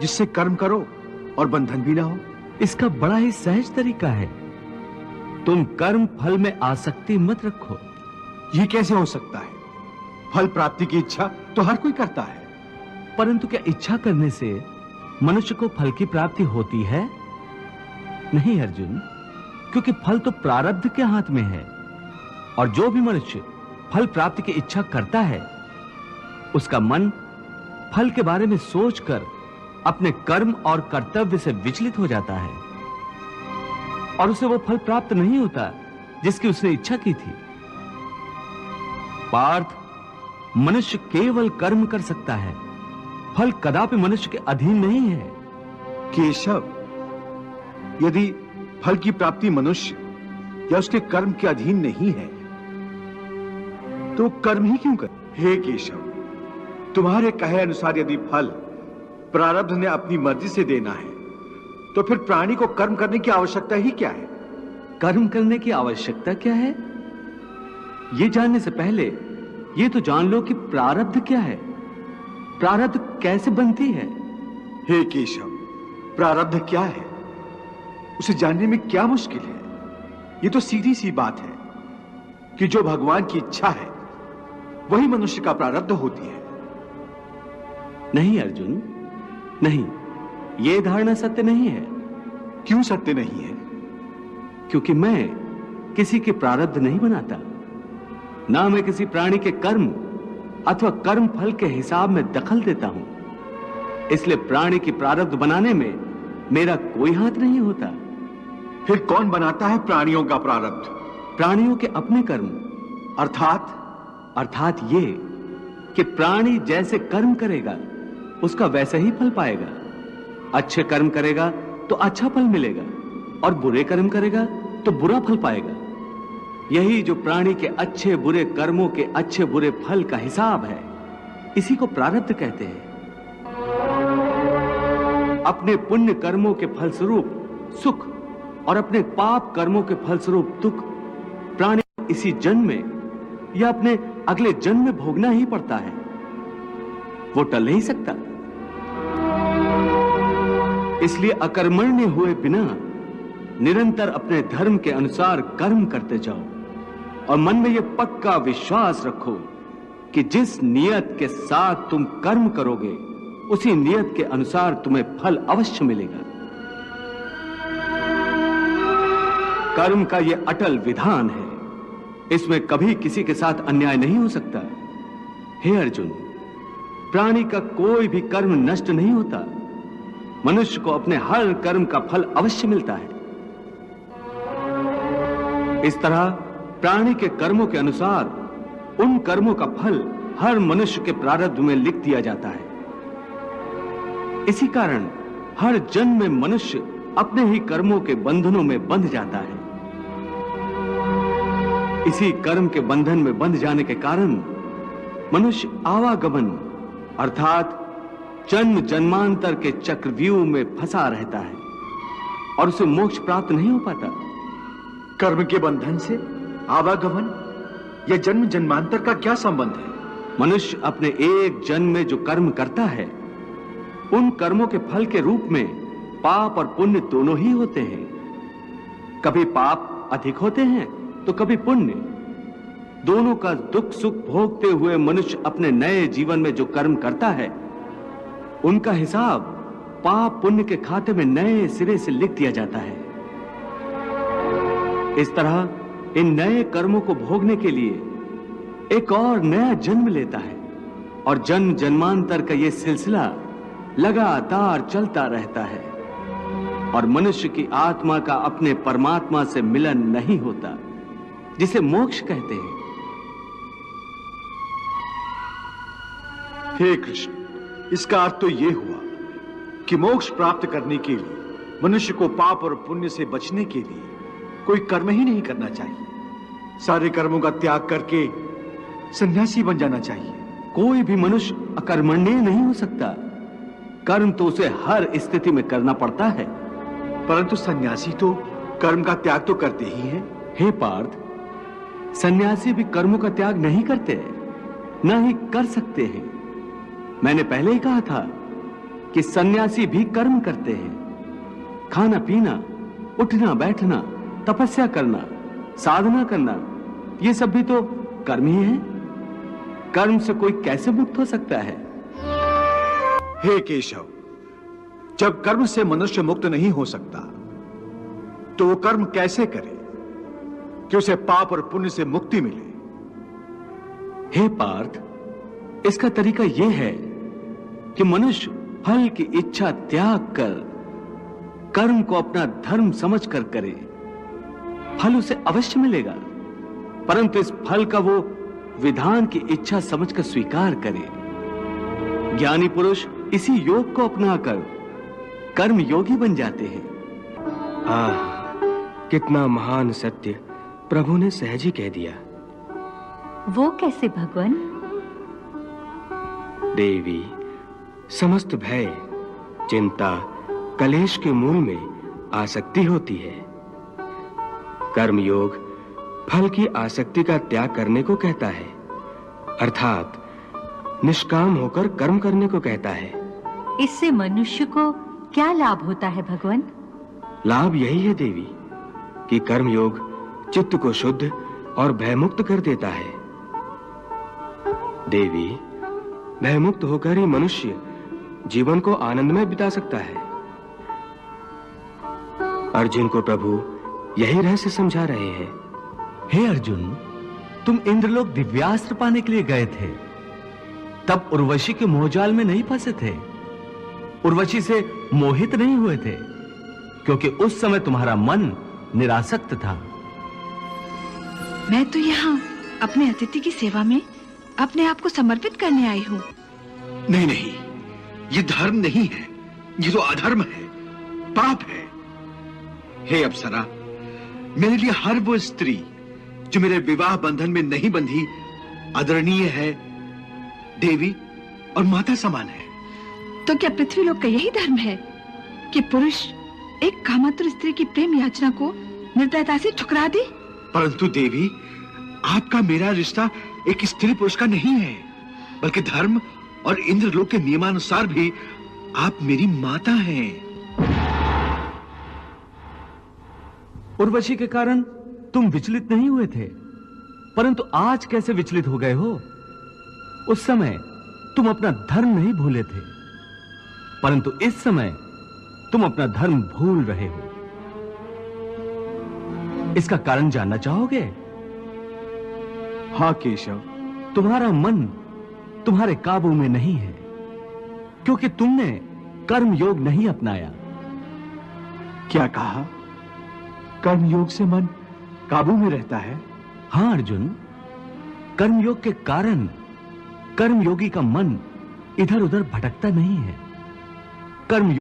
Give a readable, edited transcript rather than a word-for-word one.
जिससे कर्म करो और बंधन भी ना हो? इसका बड़ा ही सहज तरीका है। तुम कर्म फल में आसक्ति मत रखो। यह कैसे हो सकता है? फल प्राप्ति की इच्छा तो हर कोई करता है। परंतु क्या इच्छा करने से मनुष्य को फल की प्राप्ति होती है? नहीं अर्जुन, क्योंकि फल तो प्रारब्ध के हाथ में है। और जो भी मनुष्य फल प्राप्ति की इच्छा करता है, उसका मन फल के बारे में सोचकर अपने कर्म और कर्तव्य से विचलित हो जाता है और उसे वो फल प्राप्त नहीं होता जिसकी उसने इच्छा की थी। पार्थ, मनुष्य केवल कर्म कर सकता है, फल कदापि मनुष्य के अधीन नहीं है। केशव, यदि फल की प्राप्ति मनुष्य या उसके कर्म के अधीन नहीं है, तो कर्म ही क्यों कर? हे केशव, तुम्हारे कहे अनुसार यदि फल प्रारब्ध ने अपनी मर्जी से देना है, तो फिर प्राणी को कर्म करने की आवश्यकता ही क्या है? कर्म करने की आवश्यकता क्या है, यह जानने से पहले यह तो जान लो कि प्रारब्ध क्या है, प्रारब्ध कैसे बनती है। हे केशव, प्रारब्ध क्या है, उसे जानने में क्या मुश्किल है? यह तो सीधी सी बात है कि जो भगवान की इच्छा है वही मनुष्य का प्रारब्ध होती है। नहीं अर्जुन, नहीं, यह धारणा सत्य नहीं है। क्यों सत्य नहीं है? क्योंकि मैं किसी के प्रारब्ध नहीं बनाता, ना मैं किसी प्राणी के कर्म अथवा कर्म फल के हिसाब में दखल देता हूं। इसलिए प्राणी की प्रारब्ध बनाने में मेरा कोई हाथ नहीं होता। फिर कौन बनाता है प्राणियों का प्रारब्ध? प्राणियों के अपने कर्म। अर्थात ये कि प्राणी जैसे कर्म करेगा उसका वैसा ही फल पाएगा। अच्छे कर्म करेगा तो अच्छा फल मिलेगा और बुरे कर्म करेगा तो बुरा फल पाएगा। यही जो प्राणी के अच्छे बुरे कर्मों के अच्छे बुरे फल का हिसाब है, इसी को प्रारब्ध कहते हैं। अपने पुण्य कर्मों के फलस्वरूप सुख और अपने पाप कर्मों के फलस्वरूप दुख प्राणी इसी जन्म में या अपने अगले जन्म में भोगना ही पड़ता है, वो टल नहीं सकता। इसलिए अकर्मण्य हुए बिना निरंतर अपने धर्म के अनुसार कर्म करते जाओ और मन में यह पक्का विश्वास रखो कि जिस नियत के साथ तुम कर्म करोगे उसी नियत के अनुसार तुम्हें फल अवश्य मिलेगा। कर्म का यह अटल विधान है, इसमें कभी किसी के साथ अन्याय नहीं हो सकता। हे अर्जुन, प्राणी का कोई भी कर्म नष्ट नहीं होता, मनुष्य को अपने हर कर्म का फल अवश्य मिलता है। इस तरह प्राणी के कर्मों के अनुसार उन कर्मों का फल हर मनुष्य के प्रारब्ध में लिख दिया जाता है। इसी कारण हर जन्म में मनुष्य अपने ही कर्मों के बंधनों में बंध जाता है। इसी कर्म के बंधन में बंध जाने के कारण मनुष्य आवागमन अर्थात जन्म जन्मांतर के चक्रव्यूह में फंसा रहता है और उसे मोक्ष प्राप्त नहीं हो पाता। कर्म के बंधन से आवागमन या जन्म जन्मांतर का क्या संबंध है? मनुष्य अपने एक जन्म में जो कर्म करता है, उन कर्मों के फल के रूप में पाप और पुण्य दोनों ही होते हैं। कभी पाप अधिक होते हैं तो कभी पुण्य। दोनों का दुख सुख भोगते हुए मनुष्य अपने नए जीवन में जो कर्म करता है, उनका हिसाब पाप पुण्य के खाते में नए सिरे से लिख दिया जाता है। इस तरह इन नए कर्मों को भोगने के लिए एक और नया जन्म लेता है और जन्म जन्मांतर का यह सिलसिला लगातार चलता रहता है और मनुष्य की आत्मा का अपने परमात्मा से मिलन नहीं होता, जिसे मोक्ष कहते हैं। हे कृष्ण, इसका अर्थ तो यह हुआ कि मोक्ष प्राप्त करने के लिए मनुष्य को पाप और पुण्य से बचने के लिए कोई कर्म ही नहीं करना चाहिए। सारे कर्मों का त्याग करके सन्यासी बन जाना चाहिए। कोई भी मनुष्य अकर्मण्य नहीं हो सकता। कर्म तो उसे हर स्थिति में करना पड़ता है। परंतु सन्यासी तो कर्म का त्याग तो करते ही हैं। हे पार्थ, सन्यासी भी कर्मों का त्याग नहीं करते, ना ही कर सकते हैं। मैंने पहले ही कहा था कि सन्यासी भी कर्म करते हैं। खाना पीना, उठना बैठना, तपस्या करना, साधना करना, ये सब भी तो कर्म ही है। कर्म से कोई कैसे मुक्त हो सकता है? हे केशव, जब कर्म से मनुष्य मुक्त नहीं हो सकता तो वो कर्म कैसे करे कि उसे पाप और पुण्य से मुक्ति मिले? हे पार्थ, इसका तरीका यह है कि मनुष्य फल की इच्छा त्याग कर कर्म को अपना धर्म समझकर करे। फल उसे अवश्य मिलेगा, परंतु इस फल का वो विधान की इच्छा समझकर स्वीकार करे। ज्ञानी पुरुष इसी योग को अपनाकर कर्म योगी बन जाते हैं। कितना महान सत्य प्रभु ने सहज ही कह दिया। वो कैसे भगवान? देवी, समस्त भय, चिंता, कलेश के मूल में आसक्ति होती है। कर्म योग फल की आसक्ति का त्याग करने को कहता है, अर्थात निष्काम होकर कर्म करने को कहता है। इससे मनुष्य को क्या लाभ होता है भगवान? लाभ यही है देवी कि कर्म योग चित्त को शुद्ध और भयमुक्त कर देता है। देवी, भयमुक्त होकर ही मनुष्य जीवन को आनंदमय बिता सकता है। अर्जुन को प्रभु यही रहस्य समझा रहे हैं। हे अर्जुन, तुम इंद्रलोक दिव्यास्त्र पाने के लिए गए थे, तब उर्वशी के मोहजाल में नहीं फंसे थे, उर्वशी से मोहित नहीं हुए थे, क्योंकि उस समय तुम्हारा मन निरासक्त था। मैं तो यहाँ अपने अतिथि की सेवा में अपने आप को समर्पित करने आई हूँ। नहीं नहीं, ये धर्म नहीं है, ये तो अधर्म है, पाप है। हे अप्सरा, मेरे लिए हर वो स्त्री जो मेरे विवाह बंधन में नहीं बंधी आदरणीय है, देवी और माता समान है। तो क्या पृथ्वीलोक का यही धर्म है कि पुरुष एक कामातुर स्त्री की प्रेम याचना को निर्दयता से ठुकरा दे? परंतु देवी, आपका मेरा रिश्ता एक स्त्री पुरुष का नहीं है, बल्कि धर्म और इंद्रलोक के नियमानुसार भी आप मेरी माता हैं। उर्वशी के कारण तुम विचलित नहीं हुए थे, परंतु आज कैसे विचलित हो गए हो? उस समय तुम अपना धर्म नहीं भूले थे, परंतु इस समय तुम अपना धर्म भूल रहे हो। इसका कारण जानना चाहोगे? हाँ केशव। तुम्हारा मन तुम्हारे काबू में नहीं है, क्योंकि तुमने कर्म योग नहीं अपनाया। क्या कहा? कर्म योग से मन काबू में रहता है? हां अर्जुन, कर्म योग के कारण कर्म योगी का मन इधर उधर भटकता नहीं है। कर्म